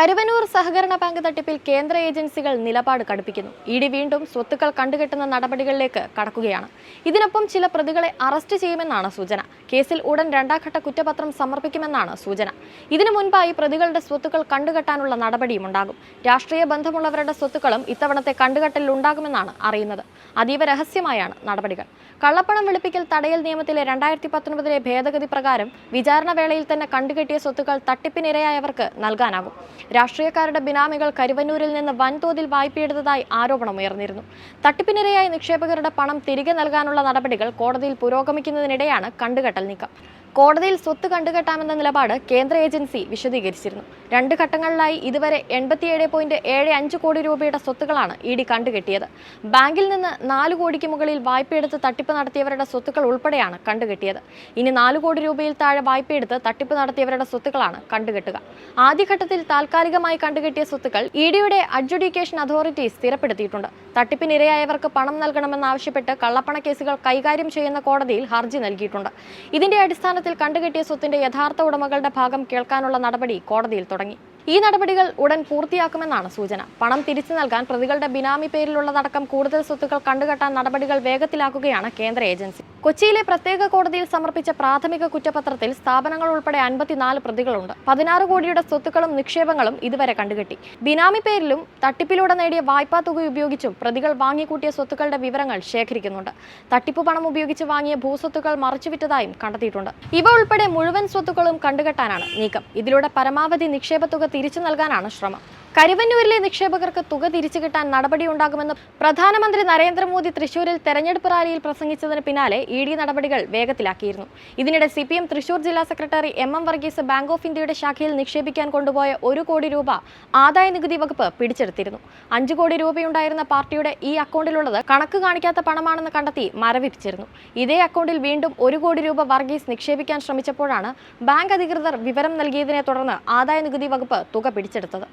കരുവന്നൂർ സഹകരണ ബാങ്ക് തട്ടിപ്പിൽ കേന്ദ്ര ഏജൻസികൾ നിലപാട് കടുപ്പിക്കുന്നു. ഇഡി വീണ്ടും സ്വത്തുക്കൾ കണ്ടുകെട്ടുന്ന നടപടികളിലേക്ക് കടക്കുകയാണ്. ഇതിനൊപ്പം ചില പ്രതികളെ അറസ്റ്റ് ചെയ്യുമെന്നാണ് സൂചന. കേസിൽ ഉടൻ രണ്ടാംഘട്ട കുറ്റപത്രം സമർപ്പിക്കുമെന്നാണ് സൂചന. ഇതിനു മുൻപായി പ്രതികളുടെ സ്വത്തുക്കൾ കണ്ടുകെട്ടാനുള്ള നടപടിയും ഉണ്ടാകും. രാഷ്ട്രീയ ബന്ധമുള്ളവരുടെ സ്വത്തുക്കളും ഇത്തവണത്തെ കണ്ടുകെട്ടലിൽ ഉണ്ടാകുമെന്നാണ് അറിയുന്നത്. അതീവ രഹസ്യമായാണ് നടപടികൾ. കള്ളപ്പണം വെളുപ്പിക്കൽ തടയൽ നിയമത്തിലെ 2019 ഭേദഗതി പ്രകാരം വിചാരണ വേളയിൽ തന്നെ കണ്ടുകെട്ടിയ സ്വത്തുക്കൾ തട്ടിപ്പിനിരയായവർക്ക് നൽകാനാകും. രാഷ്ട്രീയക്കാരുടെ ബിനാമികൾ കരുവന്നൂരിൽ നിന്ന് വൻതോതിൽ വായ്പയെടുത്തതായി ആരോപണമുയർന്നിരുന്നു. തട്ടിപ്പിനിരയായ നിക്ഷേപകരുടെ പണം തിരികെ നൽകാനുള്ള നടപടികൾ കോടതിയിൽ പുരോഗമിക്കുന്നതിനിടെയാണ് കണ്ടുകെട്ടൽ നീക്കം. കോടതിയിൽ സ്വത്ത് കണ്ടുകെട്ടാമെന്ന നിലപാട് കേന്ദ്ര ഏജൻസി വിശദീകരിച്ചിരുന്നു. 2 ഘട്ടങ്ങളിലായി ഇതുവരെ 87.75 കോടി രൂപയുടെ സ്വത്തുക്കളാണ് ഇഡി കണ്ടുകെട്ടിയത്. ബാങ്കിൽ നിന്ന് 4 കോടിക്ക് മുകളിൽ വായ്പയെടുത്ത് തട്ടിപ്പ് നടത്തിയവരുടെ സ്വത്തുക്കൾ ഉൾപ്പെടെയാണ് കണ്ടുകെട്ടിയത്. ഇനി 4 കോടി രൂപയിൽ താഴെ വായ്പയെടുത്ത് തട്ടിപ്പ് നടത്തിയവരുടെ സ്വത്തുക്കളാണ് കണ്ടുകെട്ടുക. ആദ്യഘട്ടത്തിൽ താൽക്കാലികമായി കണ്ടുകെട്ടിയ സ്വത്തുക്കൾ ഇഡിയുടെ അഡ്ജുഡിക്കേഷൻ അതോറിറ്റി സ്ഥിരപ്പെടുത്തിയിട്ടുണ്ട്. തട്ടിപ്പിനിരയായവർക്ക് പണം നൽകണമെന്നാവശ്യപ്പെട്ട് കള്ളപ്പണ കേസുകൾ കൈകാര്യം ചെയ്യുന്ന കോടതിയിൽ ഹർജി നൽകിയിട്ടുണ്ട്. ഇതിന്റെ അടിസ്ഥാനത്തിൽ കണ്ടുകെട്ടിയ സ്വത്തിന്റെ യഥാർത്ഥ ഉടമകളുടെ ഭാഗം കേൾക്കാനുള്ള നടപടി കോടതിയിൽ തുടങ്ങി. ഈ നടപടികൾ ഉടൻ പൂർത്തിയാക്കുമെന്നാണ് സൂചന. പണം തിരിച്ചു നൽകാൻ പ്രതികളുടെ ബിനാമി പേരിലുള്ളതടക്കം കൂടുതൽ സ്വത്തുക്കൾ കണ്ടുകെട്ടാൻ നടപടികൾ വേഗത്തിലാക്കുകയാണ് കേന്ദ്ര ഏജൻസി. കൊച്ചിയിലെ പ്രത്യേക കോടതിയിൽ സമർപ്പിച്ച പ്രാഥമിക കുറ്റപത്രത്തിൽ സ്ഥാപനങ്ങൾ ഉൾപ്പെടെ 54 പ്രതികളുണ്ട്. 16 കോടിയുടെ സ്വത്തുക്കളും നിക്ഷേപങ്ങളും ഇതുവരെ കണ്ടുകെട്ടി. ബിനാമി പേരിലും തട്ടിപ്പിലൂടെ നേടിയ വായ്പാ തുക ഉപയോഗിച്ചും പ്രതികൾ വാങ്ങിക്കൂട്ടിയ സ്വത്തുക്കളുടെ വിവരങ്ങൾ ശേഖരിക്കുന്നുണ്ട്. തട്ടിപ്പ് പണം ഉപയോഗിച്ച് വാങ്ങിയ ഭൂസ്വത്തുക്കൾ മറച്ചുവിറ്റതായും കണ്ടെത്തിയിട്ടുണ്ട്. ഇവ ഉൾപ്പെടെ മുഴുവൻ സ്വത്തുക്കളും കണ്ടുകെട്ടാനാണ് നീക്കം. ഇതിലൂടെ പരമാവധി നിക്ഷേപ തുക തിരിച്ചു നൽകാനാണ് ശ്രമം. കരുവന്നൂരിലെ നിക്ഷേപകർക്ക് തുക തിരിച്ചു കിട്ടാൻ നടപടിയുണ്ടാകുമെന്ന് പ്രധാനമന്ത്രി നരേന്ദ്രമോദി തൃശൂരിൽ തെരഞ്ഞെടുപ്പ് റാലിയിൽ പ്രസംഗിച്ചതിന് പിന്നാലെ ഇഡി നടപടികൾ വേഗത്തിലാക്കിയിരുന്നു. ഇതിനിടെ CPM തൃശൂർ ജില്ലാ secretary MM Varghese bank of ഇന്ത്യയുടെ ശാഖയിൽ നിക്ഷേപിക്കാൻ കൊണ്ടുപോയ 1 കോടി രൂപ ആദായ നികുതി വകുപ്പ് പിടിച്ചെടുത്തിരുന്നു. 5 കോടി രൂപയുണ്ടായിരുന്ന പാർട്ടിയുടെ ഈ അക്കൗണ്ടിലുള്ളത് കണക്ക് കാണിക്കാത്ത പണമാണെന്ന് കണ്ടെത്തി മരവിപ്പിച്ചിരുന്നു. ഇതേ അക്കൗണ്ടിൽ വീണ്ടും 1 കോടി രൂപ വർഗീസ് നിക്ഷേപിക്കാൻ ശ്രമിച്ചപ്പോഴാണ് ബാങ്ക് അധികൃതർ വിവരം നൽകിയതിനെ തുടർന്ന് ആദായ നികുതി വകുപ്പ് തുക പിടിച്ചെടുത്തത്.